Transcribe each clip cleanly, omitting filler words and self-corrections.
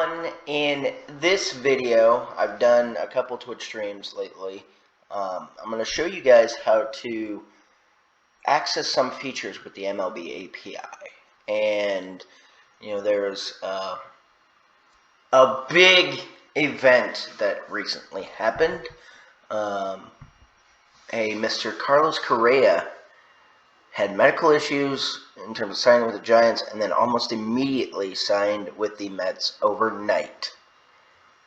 everyone. In this video, I've done a couple Twitch streams lately. I'm going to show you guys how to access some features with the MLB API. And, there's a big event that recently happened. Mr. Carlos Correa had medical issues in terms of signing with the Giants, and then almost immediately signed with the Mets overnight.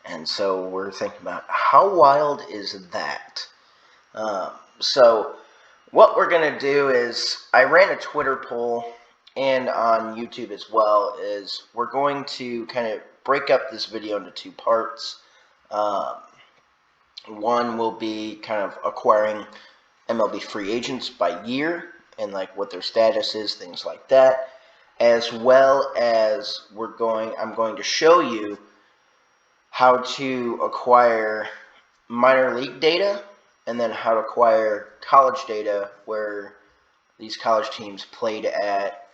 And so we're thinking about, how wild is that? So what we're going to do is, I ran a Twitter poll and on YouTube as well, is we're going to kind of break up this video into two parts. One will be kind of acquiring MLB Free Agents by year, and like what their status is, things like that, as well as I'm going to show you how to acquire minor league data, and then how to acquire college data where these college teams played at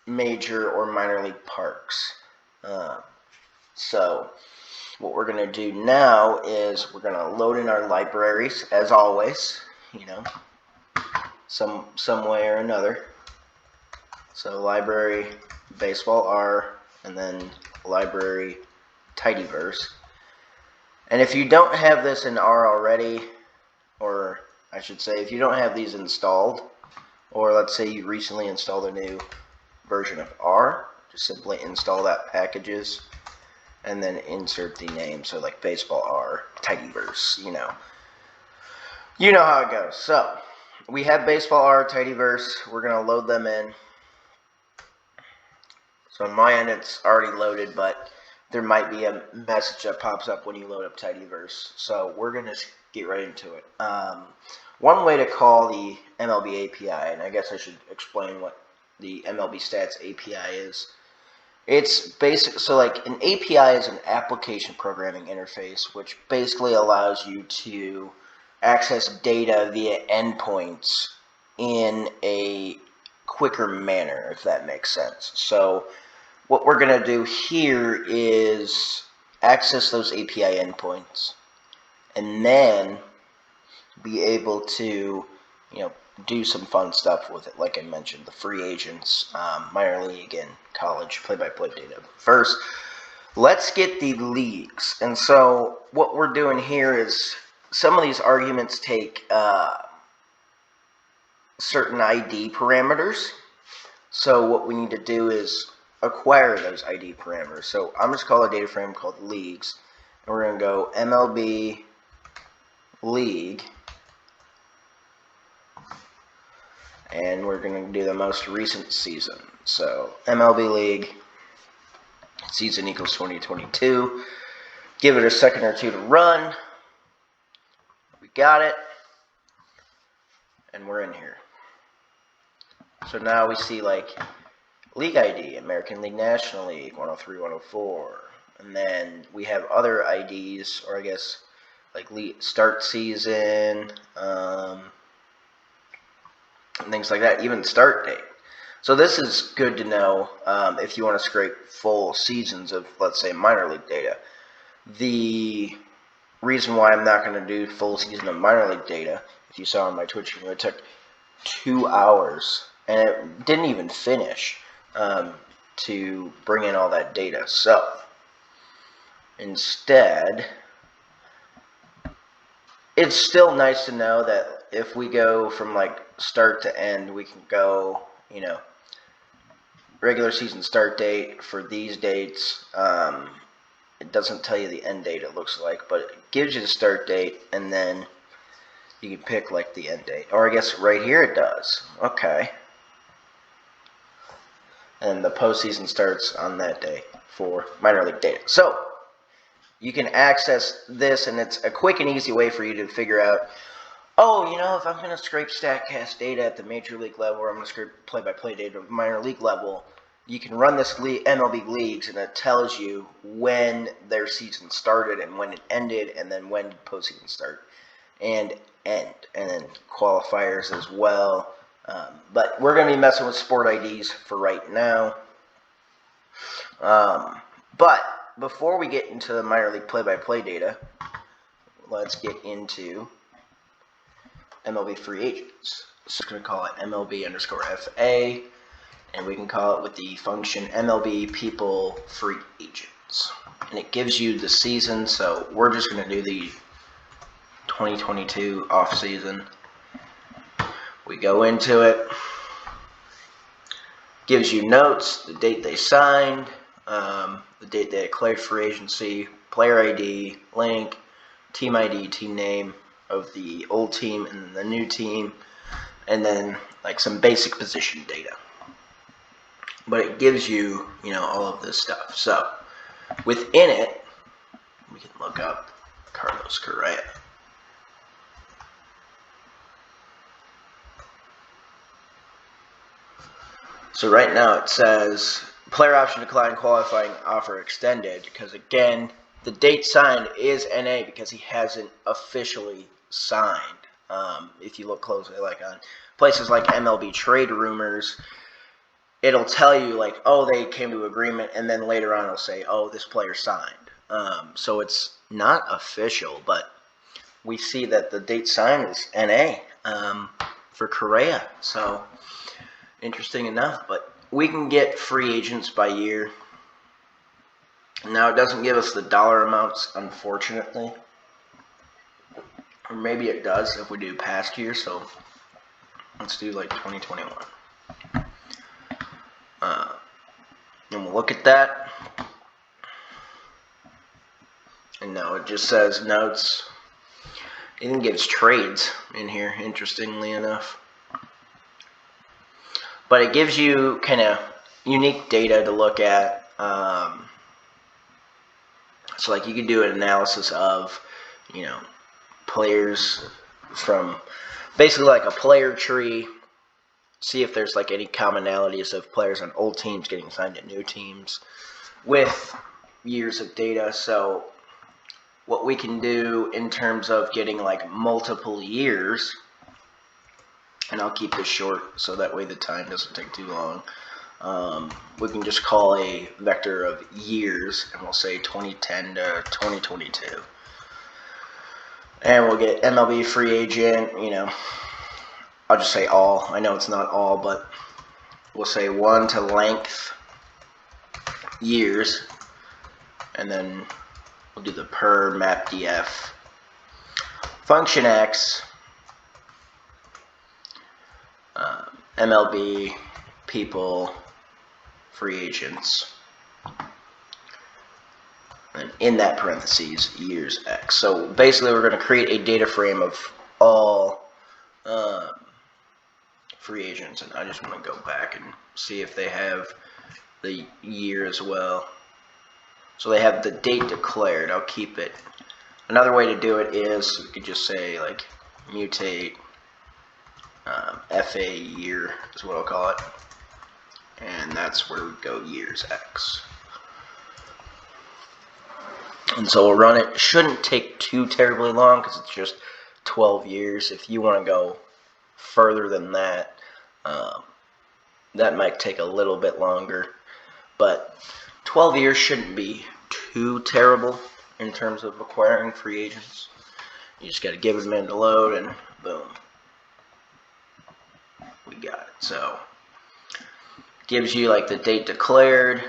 major or minor league parks. So what we're going to do now is we're going to load in our libraries, as always, some way or another. So library baseballr, and then library tidyverse. And if you don't have this in R already, or I should say if you don't have these installed, or let's say you recently installed a new version of R, just simply install that packages and then insert the name. So like baseballr tidyverse, you know how it goes. So we have baseballr tidyverse. We're going to load them in. So on my end, it's already loaded, but there might be a message that pops up when you load up tidyverse. So we're going to get right into it. One way to call the MLB API, and I guess I should explain what the MLB Stats API is. It's basic. So like an API is an application programming interface, which basically allows you to access data via endpoints in a quicker manner, if that makes sense. So what we're going to do here is access those API endpoints, and then be able to, do some fun stuff with it. Like I mentioned, the free agents, minor league, and college play-by-play data. First, let's get the leagues. And so what we're doing here is some of these arguments take certain ID parameters. So what we need to do is acquire those ID parameters. So I'm just calling a data frame called leagues, and we're going to go MLB league, and we're going to do the most recent season. So MLB league season equals 2022. Give it a second or two to run. We got it, and we're in here. So now we see like League ID, American League, National League, 103, 104. And then we have other IDs, or I guess like start season, and things like that, even start date. So this is good to know if you want to scrape full seasons of, let's say, minor league data. The reason why I'm not going to do full season of minor league data, if you saw on my Twitch stream, it took 2 hours, and it didn't even finish to bring in all that data. So instead, it's still nice to know that if we go from like start to end, we can go, regular season start date for these dates. It doesn't tell you the end date, it looks like, but it gives you the start date, and then you can pick like the end date. Or I guess right here it does. Okay. And the postseason starts on that day for minor league data. So you can access this, and it's a quick and easy way for you to figure out, if I'm going to scrape StatCast data at the major league level, or I'm going to scrape play-by-play data at the minor league level, you can run this MLB leagues, and it tells you when their season started and when it ended, and then when did postseason start and end, and then qualifiers as well. But we're going to be messing with sport IDs for right now. But before we get into the minor league play-by-play data, let's get into MLB Free Agents. So we're going to call it MLB_FA, and we can call it with the function MLB People Free Agents. And it gives you the season, so we're just going to do the 2022 off season. We go into it, gives you notes, the date they signed, the date they declared free agency, player ID, link, team ID, team name of the old team and the new team, and then like some basic position data. But it gives you, all of this stuff. So within it, we can look up Carlos Correa. So right now it says player option declined, qualifying offer extended, because again, the date signed is NA because he hasn't officially signed. If you look closely, like on places like MLB Trade Rumors, it'll tell you like, oh, they came to agreement, and then later on it'll say, oh, this player signed. So it's not official, but we see that the date signed is NA for Correa. So interesting enough, but we can get free agents by year. Now, it doesn't give us the dollar amounts, unfortunately. Or maybe it does if we do past years, so let's do like 2021. And we'll look at that. And no, it just says notes. It even gives trades in here, interestingly enough. But it gives you kind of unique data to look at. So like you could do an analysis of, players from basically like a player tree, see if there's like any commonalities of players on old teams getting signed to new teams with years of data. So what we can do in terms of getting like multiple years, and I'll keep this short so that way the time doesn't take too long. We can just call a vector of years, and we'll say 2010 to 2022. And we'll get MLB Free Agent, I'll just say all. I know it's not all, but we'll say 1 to length years, and then we'll do the per map df function x MLB People Free Agents, and in that parentheses years x. So basically we're going to create a data frame of all free agents, and I just want to go back and see if they have the year as well. So they have the date declared. I'll keep it. Another way to do it is we could just say like mutate FA year is what I'll call it, and that's where we go years x. And so we'll run it. It shouldn't take too terribly long because it's just 12 years. If you want to go further than that, that might take a little bit longer. But 12 years shouldn't be too terrible in terms of acquiring free agents. You just got to give it a minute to load, and boom, we got it. So gives you like the date declared,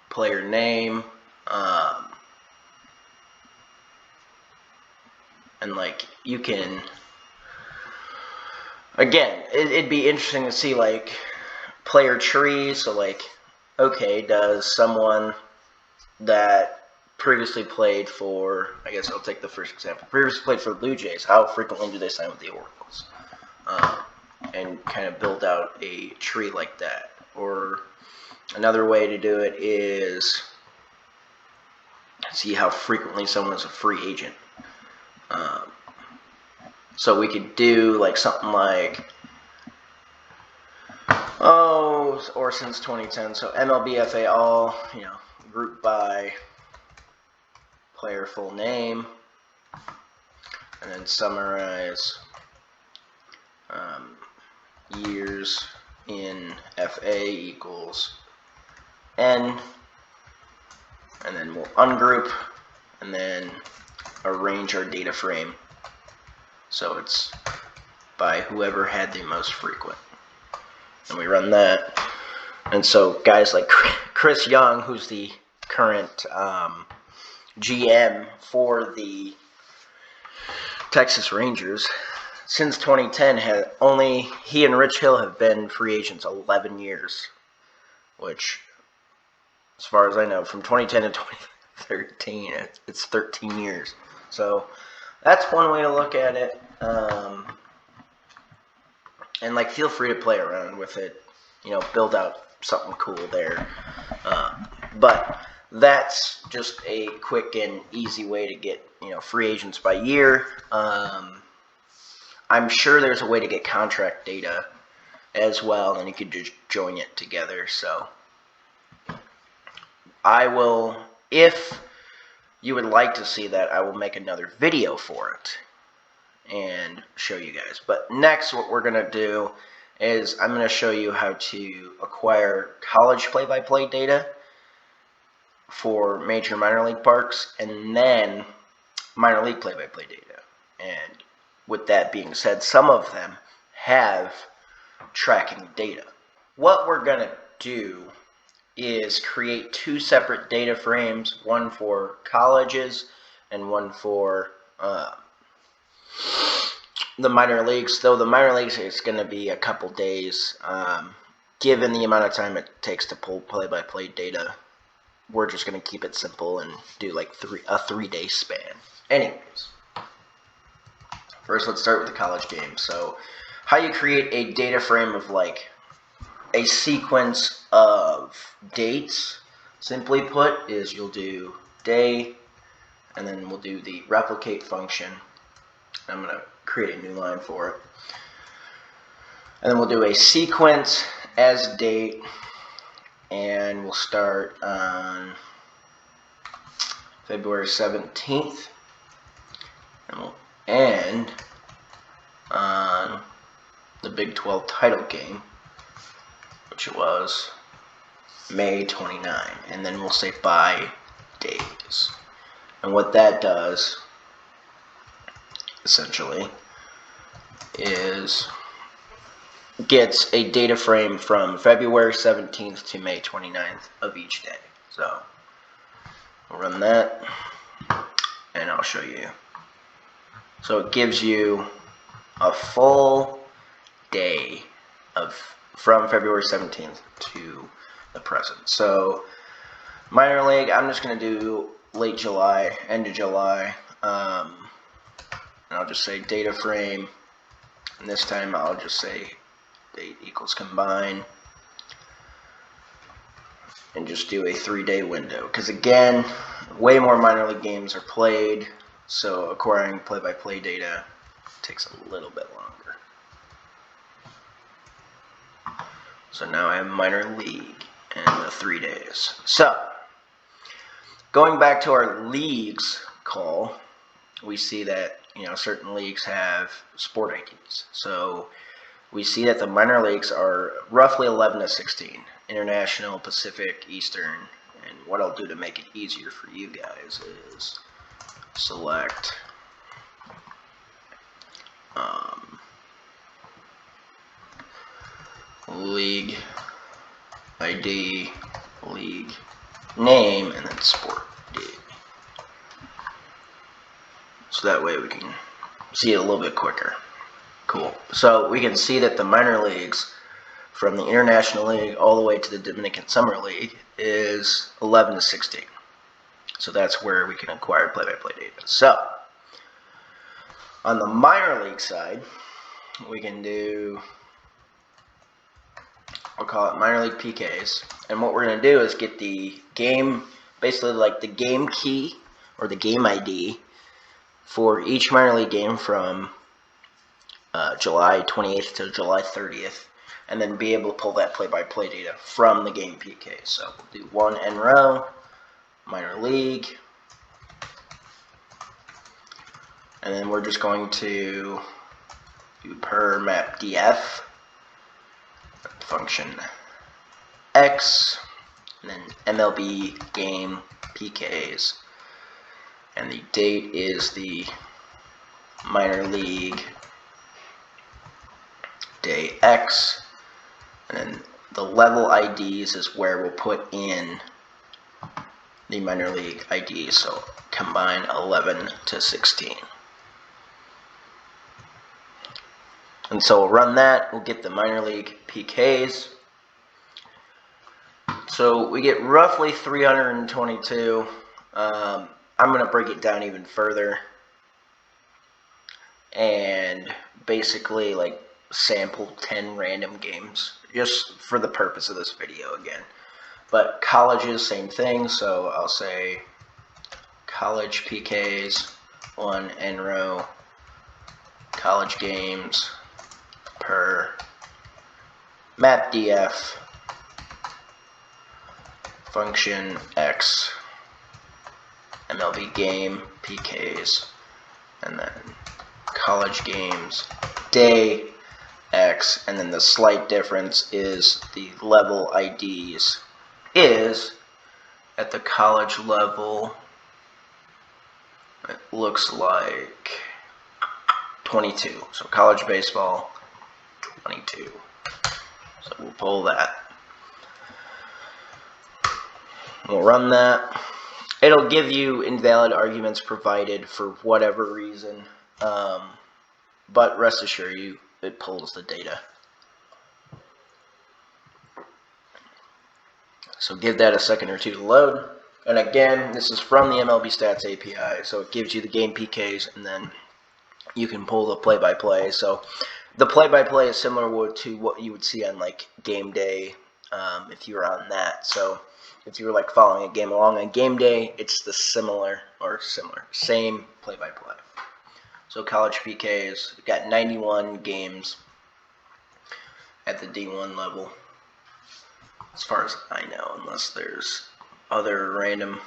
player name, and like you can, again, it'd be interesting to see like player trees. So like, okay, does someone that previously played for, I guess I'll take the first example, previously played for the Blue Jays, how frequently do they sign with the Orioles? And kind of build out a tree like that. Or another way to do it is see how frequently someone is a free agent. So we could do like something like, or since 2010. So MLB FA all, group by player full name, and then summarize years in FA equals N and then we'll ungroup, and then arrange our data frame so it's by whoever had the most frequent. And we run that. And so guys like Chris Young, who's the current GM for the Texas Rangers, since 2010, he and Rich Hill have been free agents 11 years, which, as far as I know, from 2010 to 2013, it's 13 years. So that's one way to look at it. And like, feel free to play around with it, build out something cool there. But that's just a quick and easy way to get, free agents by year. I'm sure there's a way to get contract data as well, and you could just join it together. So I will, if you would like to see that, I will make another video for it and show you guys. But next, what we're going to do is I'm going to show you how to acquire college play-by-play data for major minor league parks, and then minor league play-by-play data. And with that being said, some of them have tracking data. What we're going to do is create two separate data frames, one for colleges and one for the minor leagues. Though the minor leagues is going to be a couple days, given the amount of time it takes to pull play-by-play data. We're just going to keep it simple and do like a 3-day span. Anyways, first let's start with the college game. So how you create a data frame of like a sequence of dates, simply put, is you'll do day, and then we'll do the replicate function. I'm going to create a new line for it. And then we'll do a sequence as date, and we'll start on February 17th, and we'll end on the Big 12 title game, which was May 29, and then we'll say by days. And what that does, essentially, is gets a data frame from February 17th to May 29th of each day. So we'll run that, and I'll show you. So it gives you a full day from February 17th to the present. So minor league, I'm just going to do late July, end of July, and I'll just say data frame, and this time I'll just say date equals combine, and just do a 3-day window, because again, way more minor league games are played, so acquiring play-by-play data takes a little bit longer. So now I have minor league and the 3 days. So going back to our leagues call, we see that certain leagues have sport IDs. So we see that the minor leagues are roughly 11 to 16, International, Pacific, Eastern, and what I'll do to make it easier for you guys is select league ID, league name, and then sport ID. So that way we can see it a little bit quicker. Cool. So we can see that the minor leagues, from the International League all the way to the Dominican Summer League, is 11 to 16. So that's where we can acquire play-by-play data. So on the minor league side, we can do, we'll call it minor league PKs. And what we're going to do is get the game, basically like the game key or the game ID for each minor league game from July 28th to July 30th, and then be able to pull that play-by-play data from the game PK. So we'll do one N row, minor league, and then we're just going to do per map df function x, and then MLB game PKs. And the date is the minor league day X. And then the level IDs is where we'll put in the minor league IDs. So combine 11 to 16. And so we'll run that. We'll get the minor league PKs. So we get roughly 322. I'm going to break it down even further and basically like sample 10 random games just for the purpose of this video again. But colleges, same thing. So I'll say college PKs, 1 n row, college games per mapdf function X, MLB game PKs, and then college games day X, and then the slight difference is the level IDs is at the college level, it looks like 22. So college baseball 22. So we'll pull that. We'll run that. It'll give you invalid arguments provided for whatever reason, but rest assured you, it pulls the data. So give that a second or two to load. And again, this is from the MLB Stats API, so it gives you the game PKs, and then you can pull the play-by-play. So the play-by-play is similar to what you would see on like game day if you were on that. So if you were like following a game along on game day, it's the same play-by-play. So college PKs, we got 91 games at the D1 level, as far as I know, unless there's other random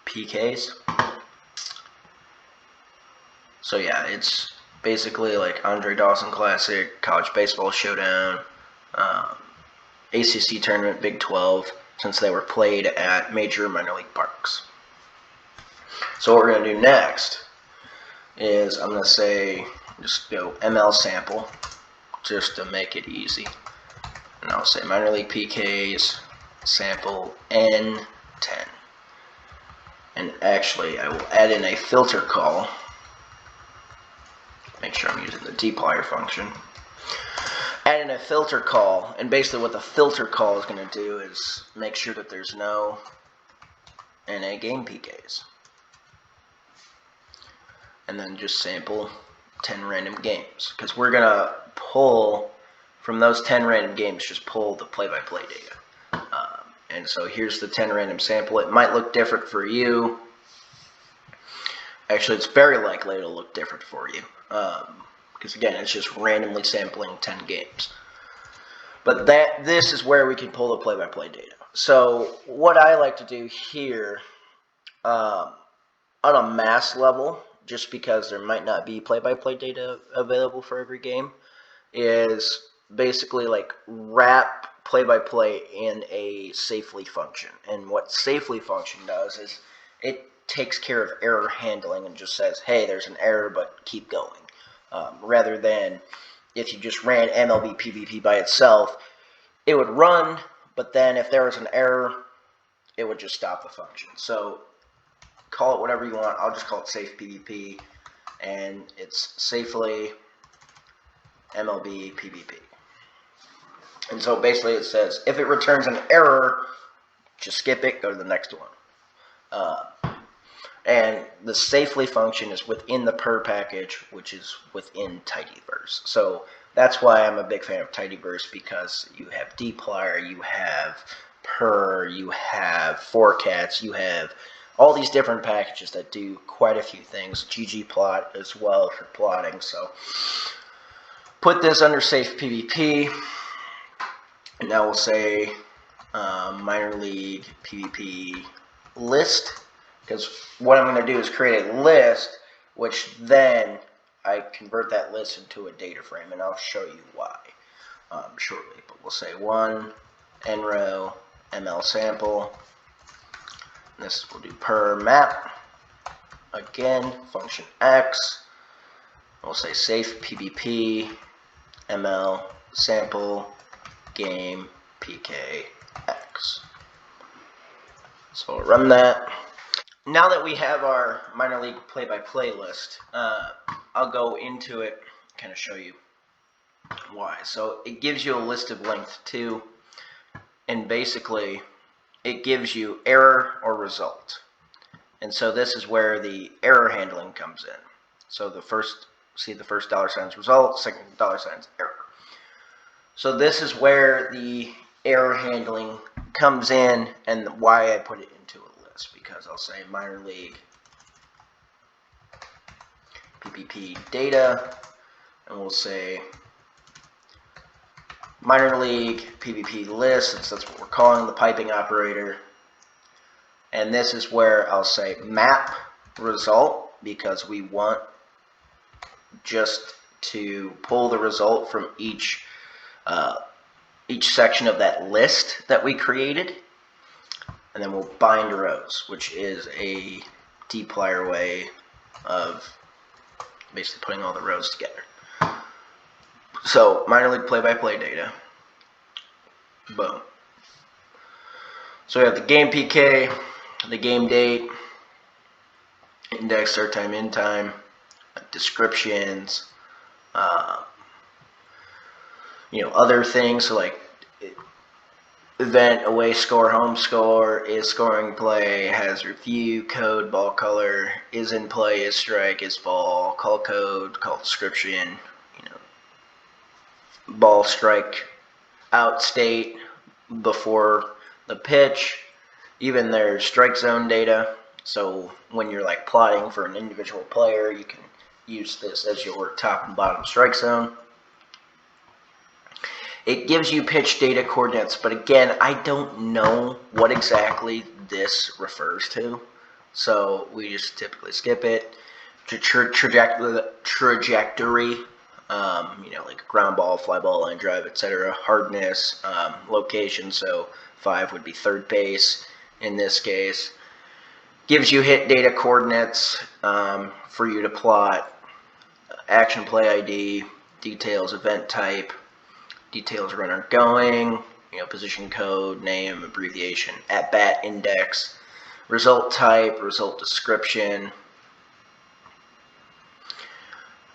PKs. So yeah, it's basically like Andre Dawson Classic, College Baseball Showdown, ACC Tournament, Big 12, since they were played at major minor league parks. So what we're going to do next is I'm going to say just go ML sample just to make it easy. And I'll say minor league PKs sample N10. And actually I will add in a filter call. Make sure I'm using the dplyr function. Add in a filter call, and basically what the filter call is going to do is make sure that there's no NA game PKs. And then just sample 10 random games, because we're going to pull from those 10 random games, just pull the play-by-play data. And so here's the 10 random sample. It might look different for you. Actually, it's very likely it'll look different for you. Because again, it's just randomly sampling 10 games. But this is where we can pull the play-by-play data. So what I like to do here, on a mass level, just because there might not be play-by-play data available for every game, is basically like wrap play-by-play in a safely function. And what safely function does is it takes care of error handling and just says, hey, there's an error, but keep going. Rather than if you just ran MLB PvP by itself, it would run, but then if there was an error, it would just stop the function. So call it whatever you want. I'll just call it safe PvP, and it's safely MLB PvP. And so basically it says if it returns an error, just skip it, go to the next one. And the safely function is within the per package, which is within tidyverse. So that's why I'm a big fan of tidyverse, because you have dplyr, you have per, you have forcats, you have all these different packages that do quite a few things. ggplot as well for plotting. So put this under safe PvP. And now we'll say minor league PvP list. Because what I'm going to do is create a list, which then I convert that list into a data frame, and I'll show you why shortly. But we'll say 1 nrow ml sample. This will do per map. Again, function X. We'll say safe PBP ML sample game PK X. So we'll run that. Now that we have our minor league play-by-play list, I'll go into it, kind of show you why. So it gives you a list of length 2, and basically it gives you error or result. And so this is where the error handling comes in. So the first $sign result, second $sign error. So this is where the error handling comes in, and why I put it into a list, because I'll say minor league PPP data, and we'll say minor league PPP list, since that's what we're calling the piping operator. And this is where I'll say map result, because we want just to pull the result from each section of that list that we created. And then we'll bind rows, which is a dplyr way of basically putting all the rows together. So minor league play-by-play data. Boom. So we have the game PK, the game date, index, start time, end time, descriptions, other things, so like event, away score, home score, is scoring play, has review, code, ball color, is in play, is strike, is ball, call code, call description, ball strike out state before the pitch, even their strike zone data. So when you're like plotting for an individual player, you can use this as your top and bottom strike zone. It gives you pitch data coordinates, but again, I don't know what exactly this refers to, so we just typically skip it. Trajectory, like ground ball, fly ball, line drive, etc. Hardness, location, so 5 would be third base in this case. Gives you hit data coordinates for you to plot. Action play ID, details, event type, details, runner going, position code, name, abbreviation, at bat index, result type, result description.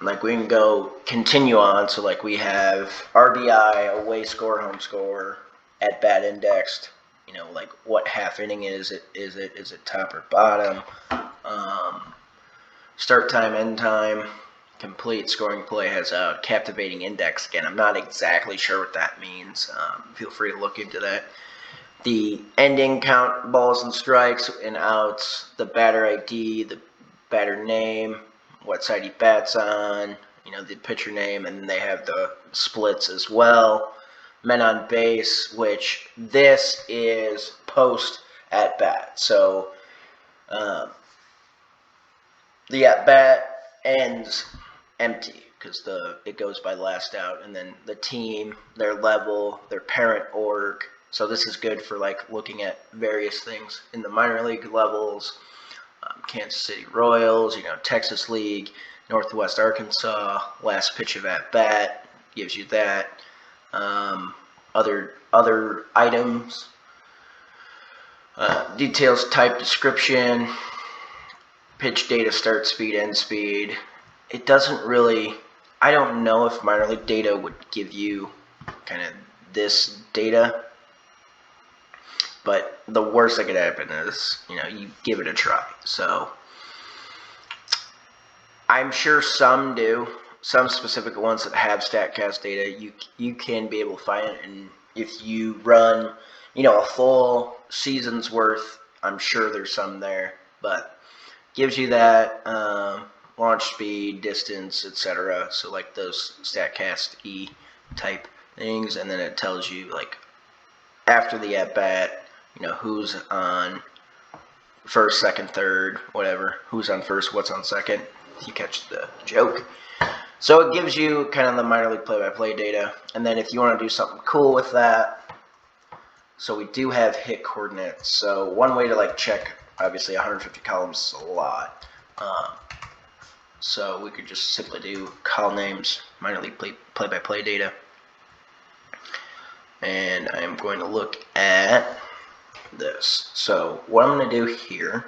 Like we can go continue on, so like we have RBI, away score, home score, at bat indexed, like what half inning is it top or bottom, start time, end time, complete, scoring play, has a captivating index. Again, I'm not exactly sure what that means. Feel free to look into that. The ending count, balls and strikes and outs, the batter ID, the batter name, what side he bats on, the pitcher name, and then they have the splits as well. Men on base, which this is post at bat. So the at bat ends empty because it goes by last out, and then the team, their level, their parent org. So this is good for like looking at various things in the minor league levels. Kansas City Royals, Texas League, Northwest Arkansas, last pitch of at bat gives you that. Other items, details, type, description, pitch data, start speed, end speed. It doesn't really, I don't know if minor league data would give you kind of this data, but the worst that could happen is, you give it a try. So I'm sure some do, some specific ones that have StatCast data, you can be able to find it, and if you run, a full season's worth, I'm sure there's some there, but gives you that launch speed, distance, etc. So like those StatCast E type things, and then it tells you like after the at bat, who's on first, second, third, whatever, who's on first, what's on second, if you catch the joke. So it gives you kind of the minor league play-by-play data, and then if you want to do something cool with that, so we do have hit coordinates. So one way to like check Obviously 150 columns is a lot. So we could just simply do column names, minor league play-by-play data. And I'm going to look at this. So what I'm going to do here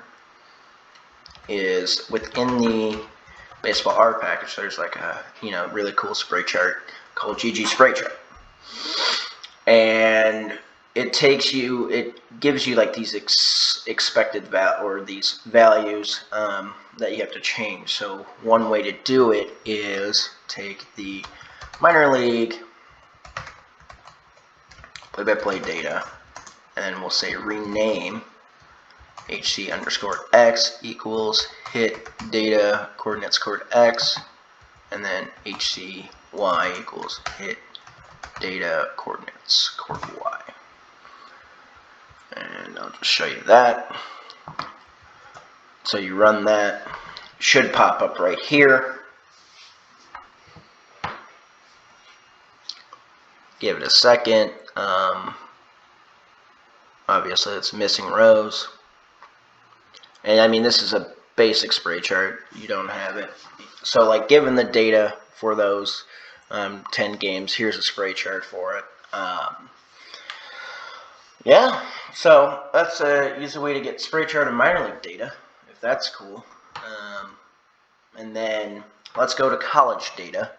is within the baseballr package, there's like a really cool spray chart called GG Spray Chart, and it gives you like these expected these values that you have to change. So one way to do it is take the minor league play-by-play data, and we'll say rename HC_X equals hit data coordinates chord X, and then HCY equals hit data coordinates chord Y. And I'll just show you that. So you run that, it should pop up right here. Give it a second. Obviously it's missing rows. And I mean, this is a basic spray chart. You don't have it. So like given the data for those 10 games, here's a spray chart for it. Yeah, so that's a easy way to get spray chart and minor league data, if that's cool. And then let's go to college data.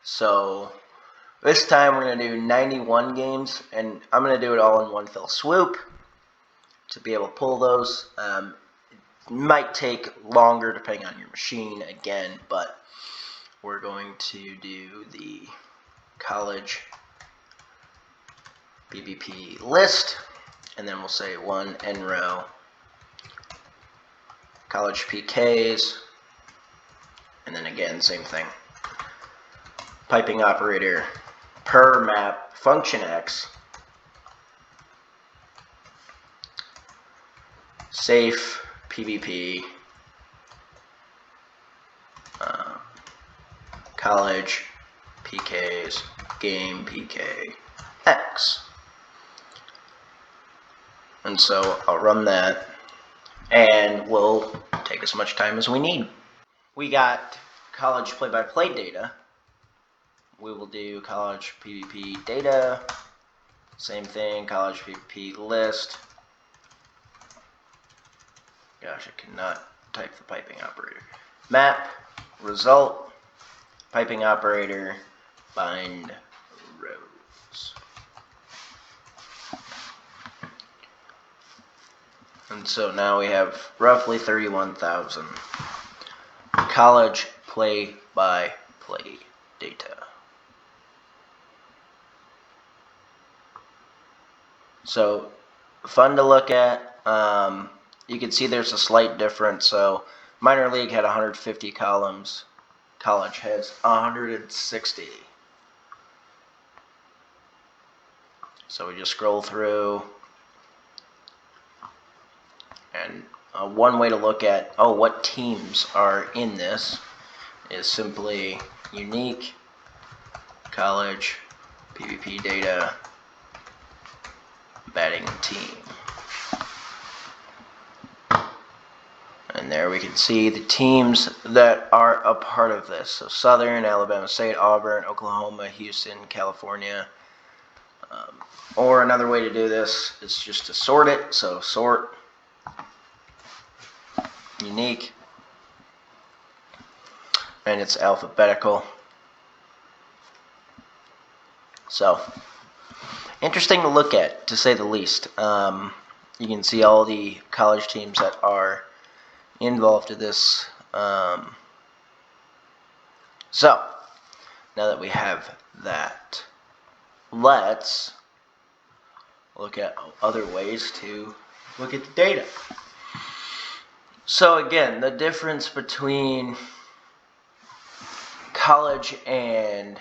So this time we're going to do 91 games, and I'm going to do it all in one fell swoop to be able to pull those. It might take longer depending on your machine again, but we're going to do the college BBP list, and then we'll say 1 nrow college PKs, and then again same thing, piping operator per map function X, safe PBP, college PKs, game PK X. And so I'll run that, and we'll take as much time as we need. We got college play-by-play data. We will do college PBP data, same thing, college PBP list. Gosh, I cannot type the piping operator. Map, result, piping operator, bind rows. And so now we have roughly 31,000 college play-by-play data. So fun to look at. You can see there's a slight difference. So minor league had 150 columns. College has 160. So we just scroll through. And one way to look at, what teams are in this is simply unique college PBP data batting team. And there we can see the teams that are a part of this. So Southern, Alabama State, Auburn, Oklahoma, Houston, California. Or another way to do this is just to sort it. So sort unique, and it's alphabetical. So interesting to look at, to say the least. You can see all the college teams that are involved in this. So now that we have that, let's look at other ways to look at the data. So again, the difference between college and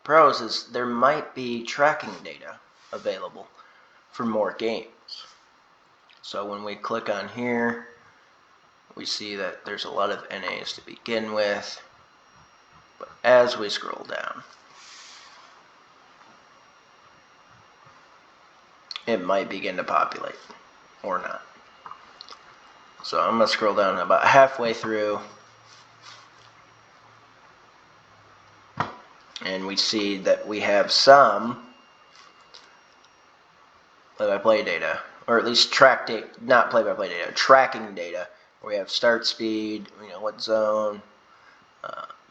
pros is there might be tracking data available for more games. So when we click on here, we see that there's a lot of NAs to begin with, but as we scroll down, it might begin to populate. or not. So I'm going to scroll down about halfway through, and we see that we have some play-by-play data, or at least not play-by-play data, tracking data. We have start speed, what zone,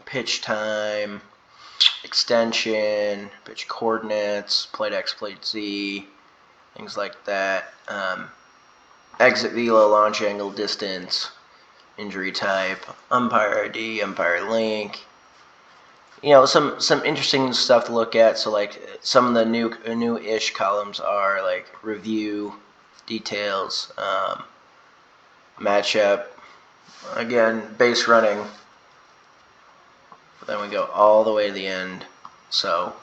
pitch time, extension, pitch coordinates, plate X, plate Z, things like that. Exit velo, launch angle, distance, injury type, umpire ID, umpire link. Some interesting stuff to look at. So like some of the new-ish columns are like review, details, matchup, again, base running. Then we go all the way to the end. So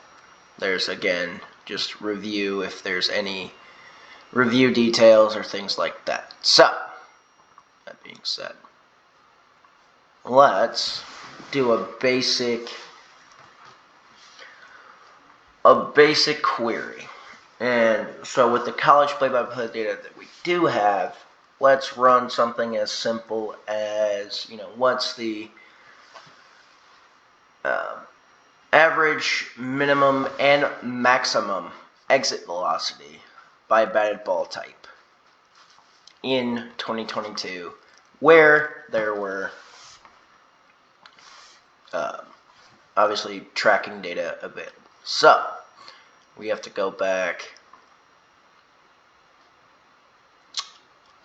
there's, again, just review if there's any review details or things like that. So, that being said, let's do a basic query. And so with the college play-by-play data that we do have, let's run something as simple as, what's the average, minimum, and maximum exit velocity by batted ball type in 2022, where there were obviously tracking data available. So we have to go back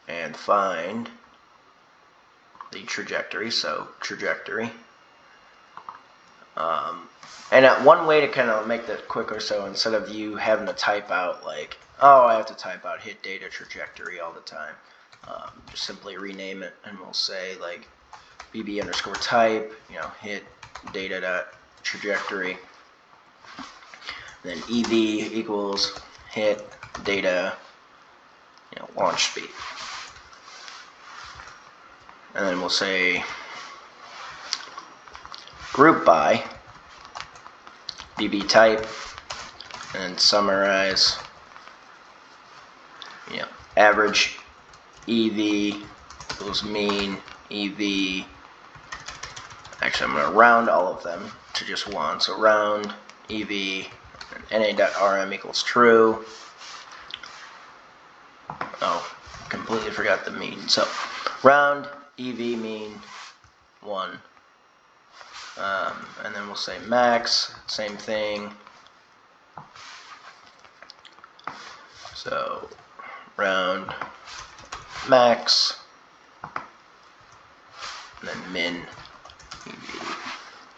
and find the trajectory. So trajectory. And one way to kind of make that quicker, so instead of you having to type out like, oh, I have to type out hit data trajectory all the time, just simply rename it, and we'll say like BB underscore type, hit data dot trajectory. Then EV equals hit data, launch speed. And then we'll say group by BB type, and summarize, average EV equals mean EV. Actually, I'm going to round all of them to just one. So round EV, and NA.RM equals true. Oh, completely forgot the mean. So round EV mean 1. And then we'll say max, same thing. So round max, and then min,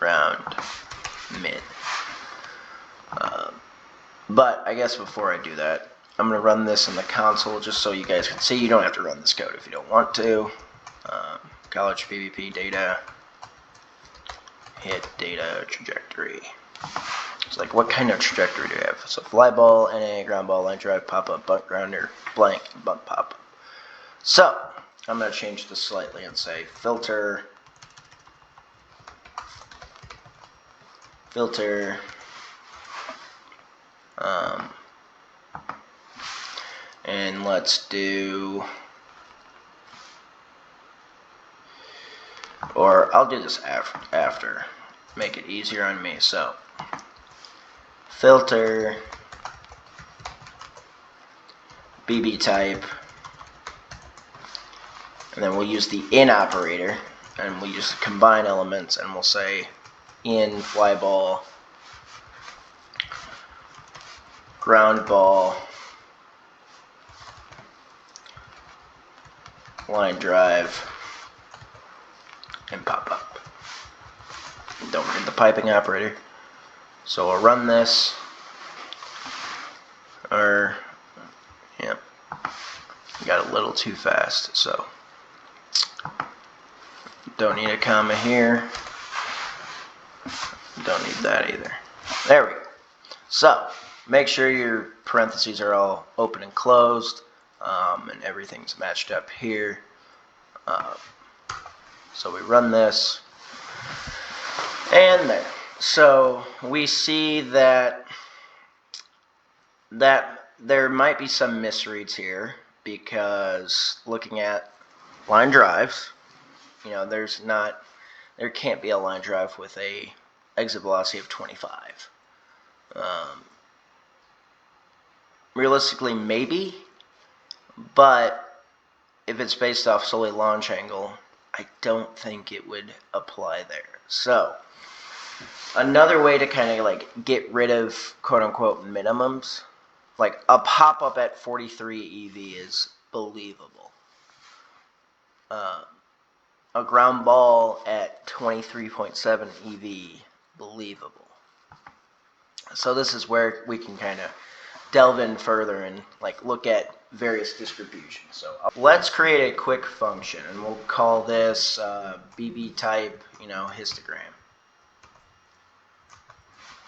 round min. But I guess before I do that, I'm going to run this in the console just so you guys can see. You don't have to run this code if you don't want to. College PVP data, hit data trajectory. It's like, what kind of trajectory do you have? So fly ball, NA, ground ball, line drive, pop-up, bunt grounder, blank, bunt pop. So I'm going to change this slightly and say filter, and let's do, or I'll do this after, make it easier on me. So filter BB type, and then we'll use the in operator, and we'll use the combine elements, and we'll say in fly ball, ground ball, line drive, and pop up. And don't forget the piping operator. So we'll run this, or got a little too fast, so don't need a comma here, don't need that either. There we go. So make sure your parentheses are all open and closed, and everything's matched up here. So we run this, and there. So we see that there might be some misreads here. because looking at line drives, you know, there can't be a line drive with a exit velocity of 25. Realistically, maybe, but if it's based off solely launch angle, I don't think it would apply there. So another way to kind of like get rid of quote-unquote minimums, like a pop-up at 43 EV is believable. A ground ball at 23.7 EV, believable. So this is where we can kind of delve in further and like look at various distributions. So let's create a quick function, and we'll call this BB type, you know, histogram.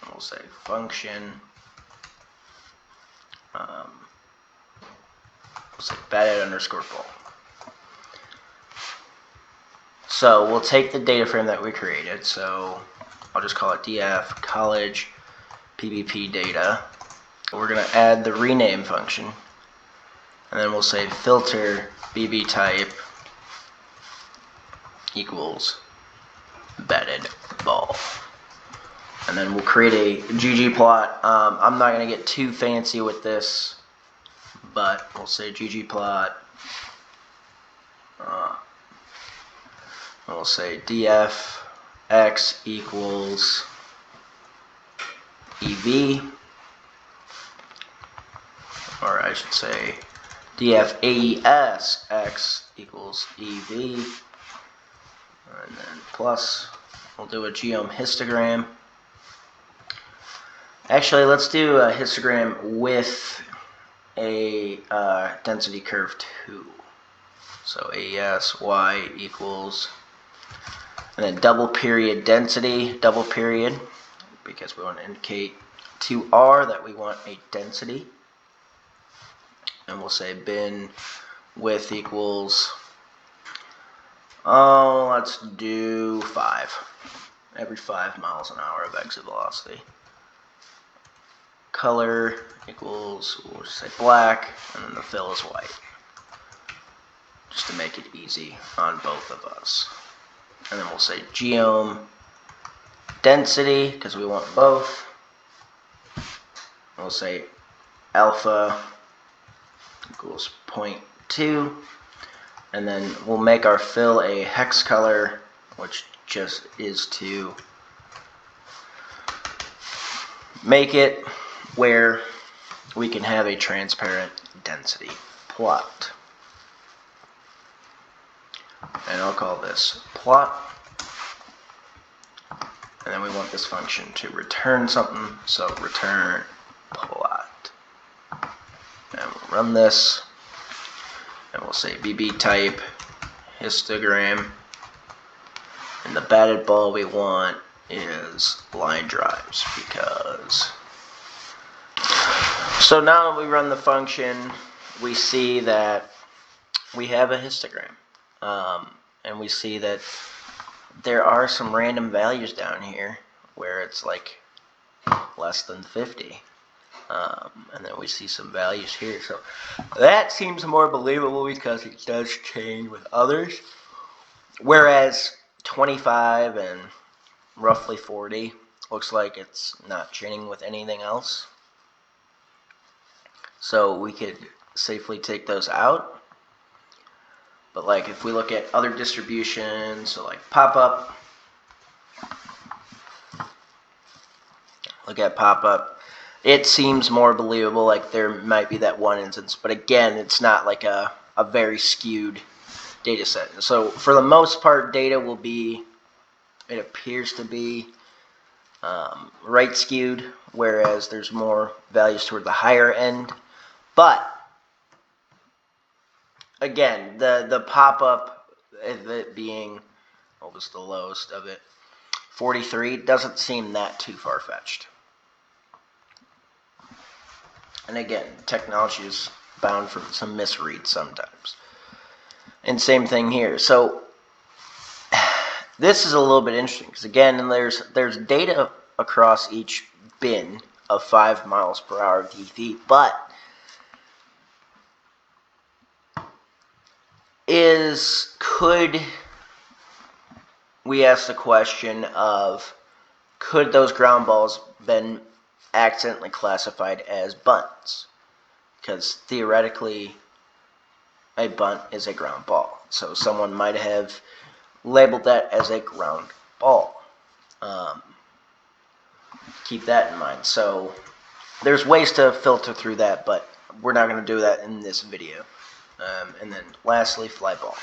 And we'll say function. We'll say batted underscore ball. So we'll take the data frame that we created. So I'll just call it df college pbp data. We're going to add the rename function, and then we'll say filter bb type equals batted ball, and then we'll create a ggplot. I'm not going to get too fancy with this, but we'll say ggplot. We'll say df x equals ev, or I should say df AES x equals EV, and then plus, we'll do a geom histogram. Actually, let's do a histogram with a density curve 2. So AES y equals, and then double period density, double period, because we want to indicate to R that we want a density. And we'll say bin width equals, let's do 5. Every 5 miles an hour of exit velocity. Color equals, we'll just say black, and then the fill is white, just to make it easy on both of us. And then we'll say geom density, because we want both. We'll say alpha equals 0.2, and then we'll make our fill a hex color, which just is to make it where we can have a transparent density plot. And I'll call this plot, and then we want this function to return something, so return plot. And we'll run this, and we'll say BB type histogram, and the batted ball we want is line drives, because so now that we run the function, we see that we have a histogram, and we see that there are some random values down here where it's like less than 50. And then we see some values here. So that seems more believable because it does change with others. Whereas 25 and roughly 40 looks like it's not changing with anything else. So we could safely take those out. But like if we look at other distributions, so like pop-up, look at pop-up, it seems more believable, like there might be that one instance, but again, it's not like a very skewed data set. So for the most part, data will be, it appears to be right skewed, whereas there's more values toward the higher end. But again, the pop-up, it being, what was the lowest of it, 43, doesn't seem that too far-fetched. And again, technology is bound for some misreads sometimes. And same thing here. So this is a little bit interesting because again, there's data across each bin of 5 miles per hour DV, but is, could we ask the question of, could those ground balls been accidentally classified as bunts? Because theoretically, a bunt is a ground ball. So someone might have labeled that as a ground ball. Keep that in mind. So there's ways to filter through that, but we're not going to do that in this video. And then lastly, fly ball.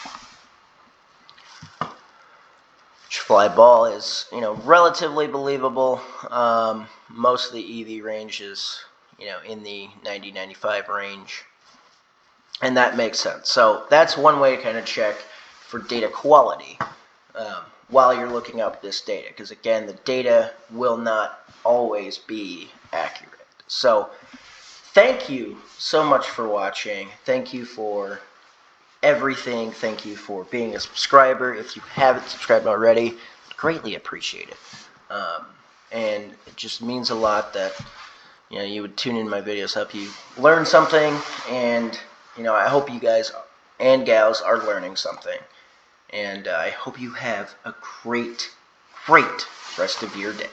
Fly ball is, relatively believable. Most of the EV range is, in the 90-95 range. And that makes sense. So that's one way to kind of check for data quality while you're looking up this data. Because again, the data will not always be accurate. So thank you so much for watching. Thank you for everything. Thank you for being a subscriber. If you haven't subscribed already, greatly appreciate it. And it just means a lot that you would tune in my videos, help you learn something, and I hope you guys and gals are learning something. And I hope you have a great rest of your day.